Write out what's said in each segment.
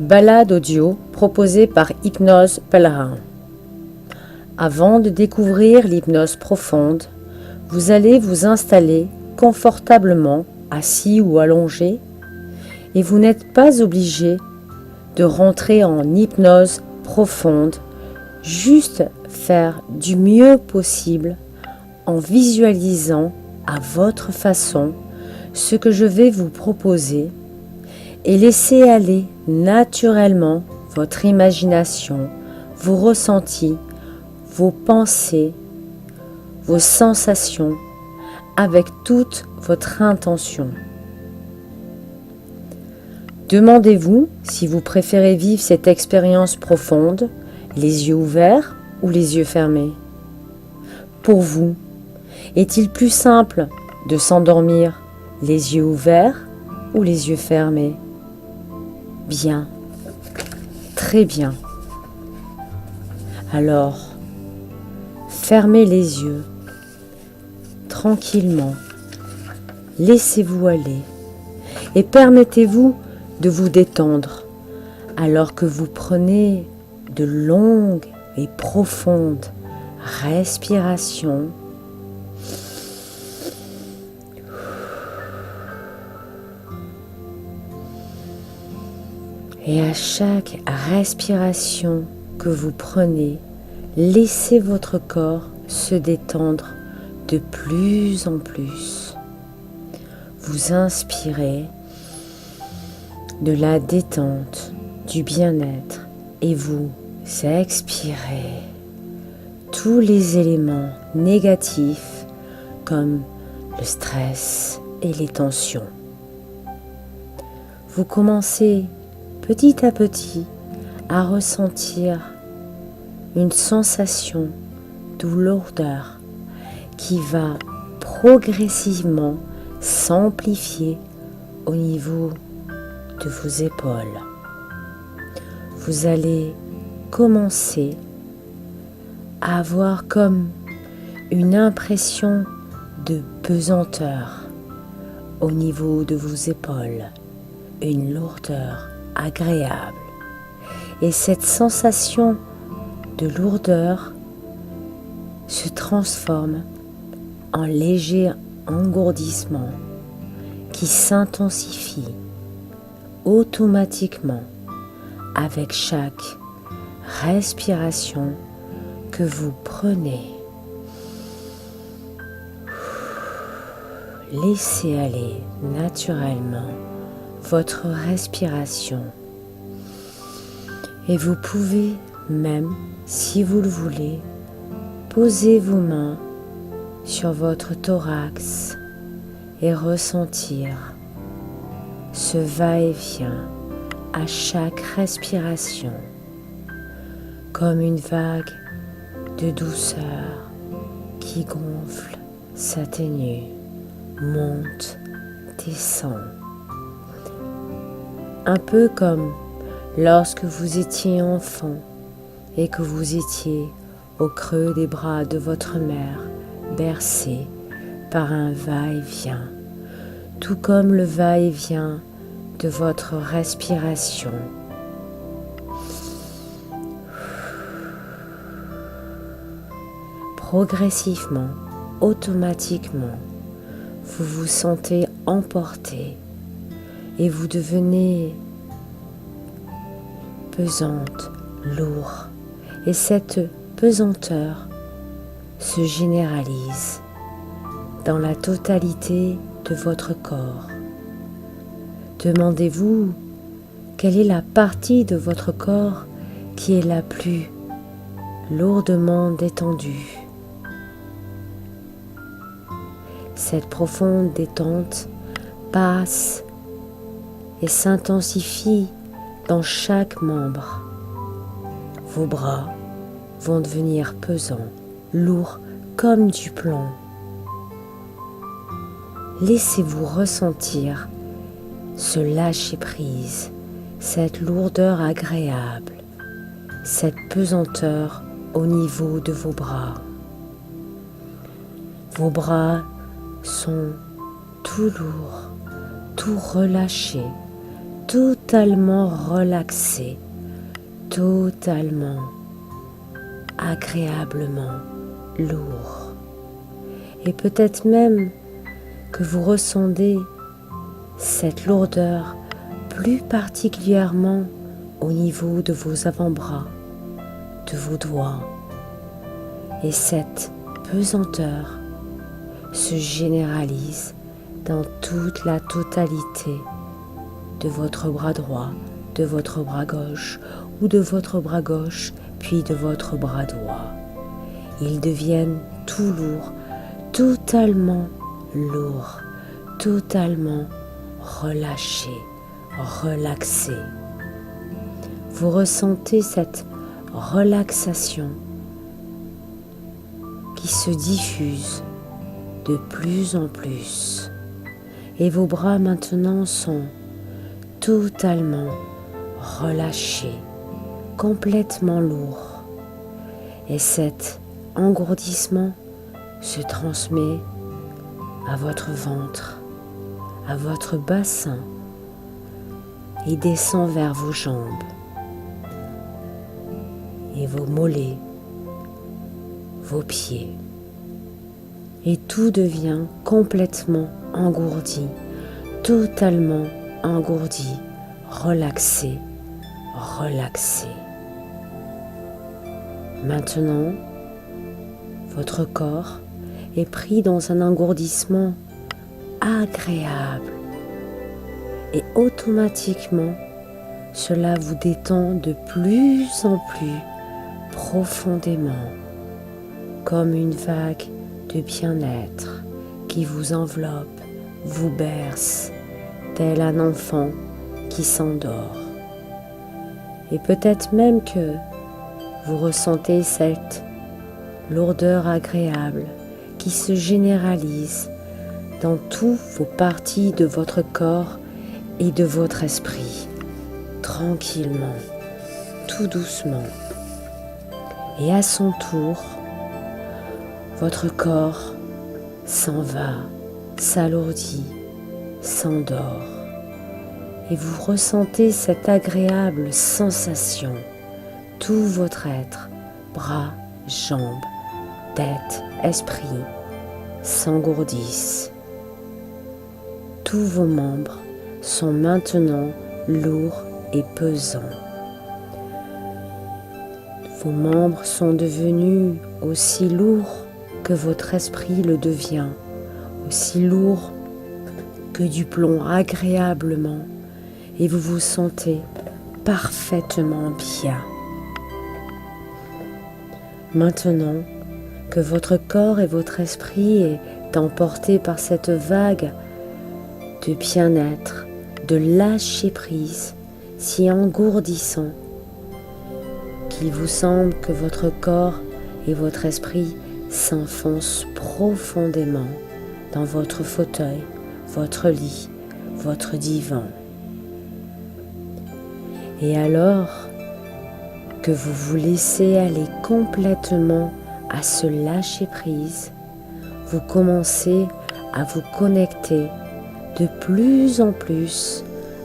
Balade audio proposée par Hypnose Pèlerin. Avant de découvrir l'hypnose profonde, vous allez vous installer confortablement, assis ou allongé, et vous n'êtes pas obligé de rentrer en hypnose profonde, juste faire du mieux possible en visualisant à votre façon ce que je vais vous proposer et laissez aller naturellement votre imagination, vos ressentis, vos pensées, vos sensations avec toute votre intention. Demandez-vous si vous préférez vivre cette expérience profonde, les yeux ouverts ou les yeux fermés. Pour vous, est-il plus simple de s'endormir les yeux ouverts ou les yeux fermés? Bien, très bien. Alors, fermez les yeux tranquillement, laissez-vous aller et permettez-vous de vous détendre alors que vous prenez de longues et profondes respirations. Et à chaque respiration que vous prenez, laissez votre corps se détendre de plus en plus. Vous inspirez de la détente, du bien-être et vous expirez tous les éléments négatifs comme le stress et les tensions. Vous commencez petit à petit à ressentir une sensation de lourdeur qui va progressivement s'amplifier au niveau de vos épaules. Vous allez commencer à avoir comme une impression de pesanteur au niveau de vos épaules, une lourdeur agréable. Et cette sensation de lourdeur se transforme en léger engourdissement qui s'intensifie automatiquement avec chaque respiration que vous prenez. Laissez aller naturellement votre respiration et vous pouvez même, si vous le voulez, poser vos mains sur votre thorax et ressentir ce va-et-vient à chaque respiration comme une vague de douceur qui gonfle, s'atténue, monte, descend. Un peu comme lorsque vous étiez enfant et que vous étiez au creux des bras de votre mère, bercé par un va-et-vient, tout comme le va-et-vient de votre respiration. Progressivement, automatiquement, vous vous sentez emporté et vous devenez pesante, lourd, et cette pesanteur se généralise dans la totalité de votre corps. Demandez-vous quelle est la partie de votre corps qui est la plus lourdement détendue. Cette profonde détente passe et s'intensifie dans chaque membre. Vos bras vont devenir pesants, lourds comme du plomb. Laissez-vous ressentir ce lâcher-prise, cette lourdeur agréable, cette pesanteur au niveau de vos bras. Vos bras sont tout lourds, tout relâchés, totalement relaxé, totalement, agréablement lourd. Et peut-être même que vous ressentez cette lourdeur plus particulièrement au niveau de vos avant-bras, de vos doigts. Et cette pesanteur se généralise dans toute la totalité de votre bras droit, de votre bras gauche ou de votre bras gauche puis de votre bras droit. Ils deviennent tout lourds, totalement lourds, totalement relâchés, relaxés. Vous ressentez cette relaxation qui se diffuse de plus en plus. Et vos bras maintenant sont totalement relâchés, complètement lourds. Et cet engourdissement se transmet à votre ventre, à votre bassin et descend vers vos jambes et vos mollets, vos pieds. Et tout devient complètement engourdi, totalement engourdi, relaxé, relaxé. Maintenant, votre corps est pris dans un engourdissement agréable et automatiquement, cela vous détend de plus en plus profondément, comme une vague de bien-être qui vous enveloppe, vous berce, tel un enfant qui s'endort. Et peut-être même que vous ressentez cette lourdeur agréable qui se généralise dans toutes vos parties de votre corps et de votre esprit, tranquillement, tout doucement. Et à son tour, votre corps s'en va, s'alourdit, s'endort. Et vous ressentez cette agréable sensation. Tout votre être, bras, jambes, tête, esprit, s'engourdissent. Tous vos membres sont maintenant lourds et pesants. Vos membres sont devenus aussi lourds que votre esprit le devient, aussi lourd que du plomb agréablement, et vous vous sentez parfaitement bien. Maintenant que votre corps et votre esprit est emporté par cette vague de bien-être, de lâcher prise, si engourdissant, qu'il vous semble que votre corps et votre esprit s'enfoncent profondément dans votre fauteuil, votre lit, votre divan. Et alors que vous vous laissez aller complètement à ce lâcher prise, vous commencez à vous connecter de plus en plus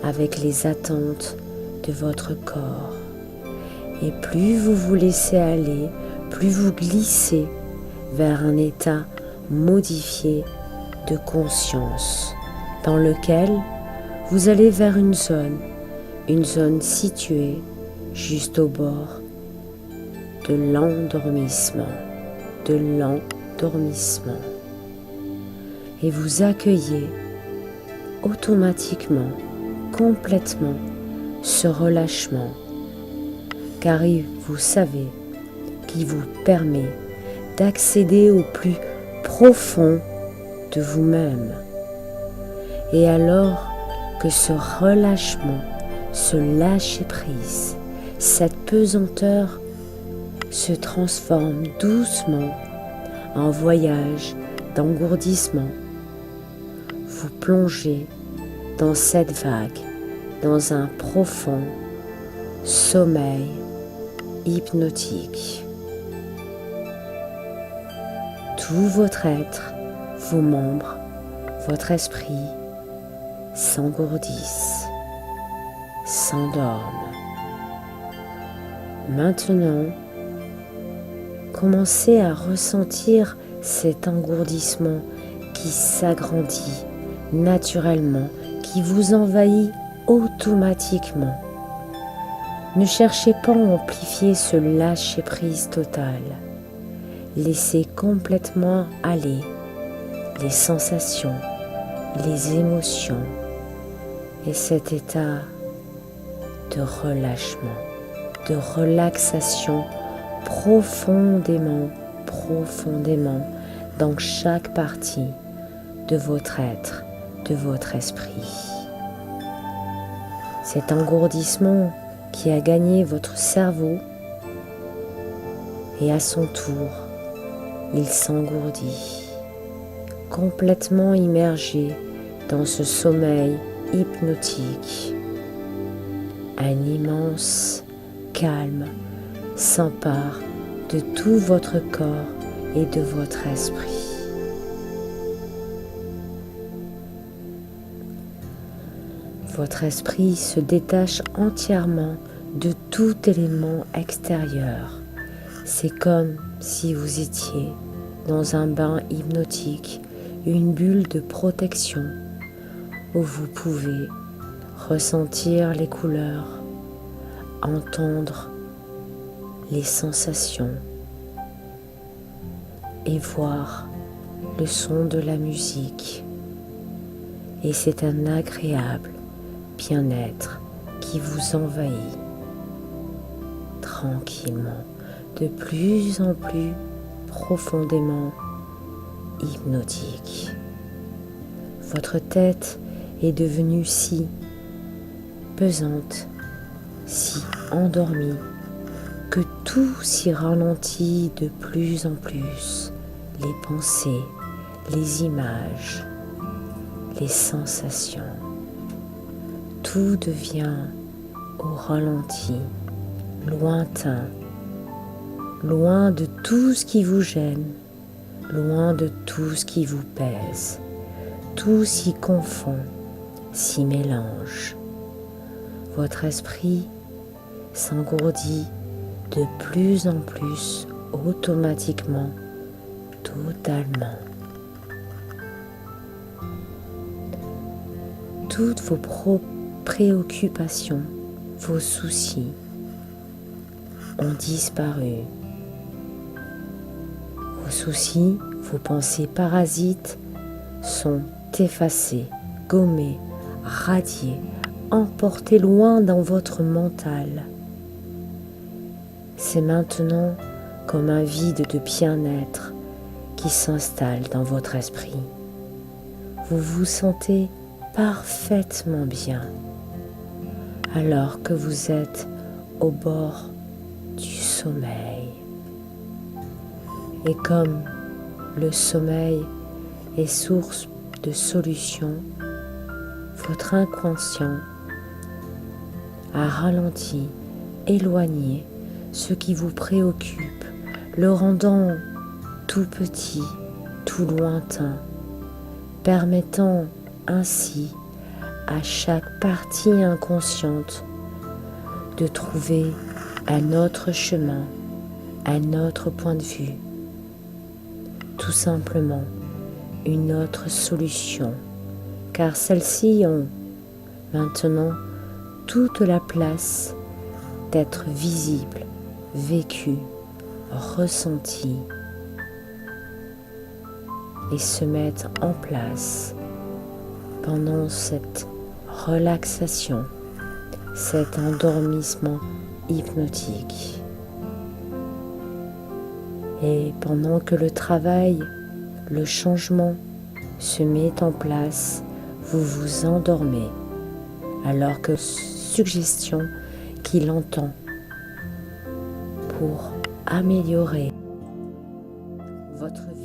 avec les attentes de votre corps. Et plus vous vous laissez aller, plus vous glissez vers un état modifié de conscience dans lequel vous allez vers une zone située juste au bord de l'endormissement, Et vous accueillez automatiquement, complètement ce relâchement, car vous savez qu'il vous permet d'accéder au plus profond de vous-même. Et alors que ce relâchement, ce lâcher-prise, cette pesanteur se transforme doucement en voyage d'engourdissement, vous plongez dans cette vague, dans un profond sommeil hypnotique. Tout votre être, vos membres, votre esprit s'engourdissent. s'endorment. Maintenant, commencez à ressentir cet engourdissement qui s'agrandit naturellement, qui vous envahit automatiquement. Ne cherchez pas à amplifier ce lâcher-prise total. Laissez complètement aller les sensations, les émotions et cet état de relâchement, de relaxation profondément dans chaque partie de votre être, de votre esprit. Cet engourdissement qui a gagné votre cerveau et à son tour, il s'engourdit, complètement immergé dans ce sommeil hypnotique. Un immense calme s'empare de tout votre corps et de votre esprit. Votre esprit se détache entièrement de tout élément extérieur. C'est comme si vous étiez dans un bain hypnotique, une bulle de protection où vous pouvez ressentir les couleurs, entendre les sensations et voir le son de la musique. Et c'est un agréable bien-être qui vous envahit tranquillement, de plus en plus profondément hypnotique. Votre tête est devenue si pesante, si endormie, que tout s'y ralentit de plus en plus. Les pensées, les images, les sensations. Tout devient au ralenti, lointain, loin de tout ce qui vous gêne, loin de tout ce qui vous pèse. Tout s'y confond, s'y mélange. Votre esprit s'engourdit de plus en plus automatiquement, totalement. Toutes vos préoccupations, vos soucis ont disparu. Vos soucis, vos pensées parasites sont effacés, gommés, radiés, emportés loin dans votre mental. C'est maintenant comme un vide de bien-être qui s'installe dans votre esprit. Vous vous sentez parfaitement bien alors que vous êtes au bord du sommeil. Et comme le sommeil est source de solutions, votre inconscient a ralenti, éloigné ce qui vous préoccupe, le rendant tout petit, tout lointain, permettant ainsi à chaque partie inconsciente de trouver un autre chemin, un autre point de vue, tout simplement une autre solution, car celles-ci ont maintenant toute la place d'être visibles, vécues, ressenties et se mettre en place pendant cette relaxation, cet endormissement hypnotique. Et pendant que le travail, le changement se met en place, vous vous endormez, alors que suggestion qu'il entend pour améliorer votre vie.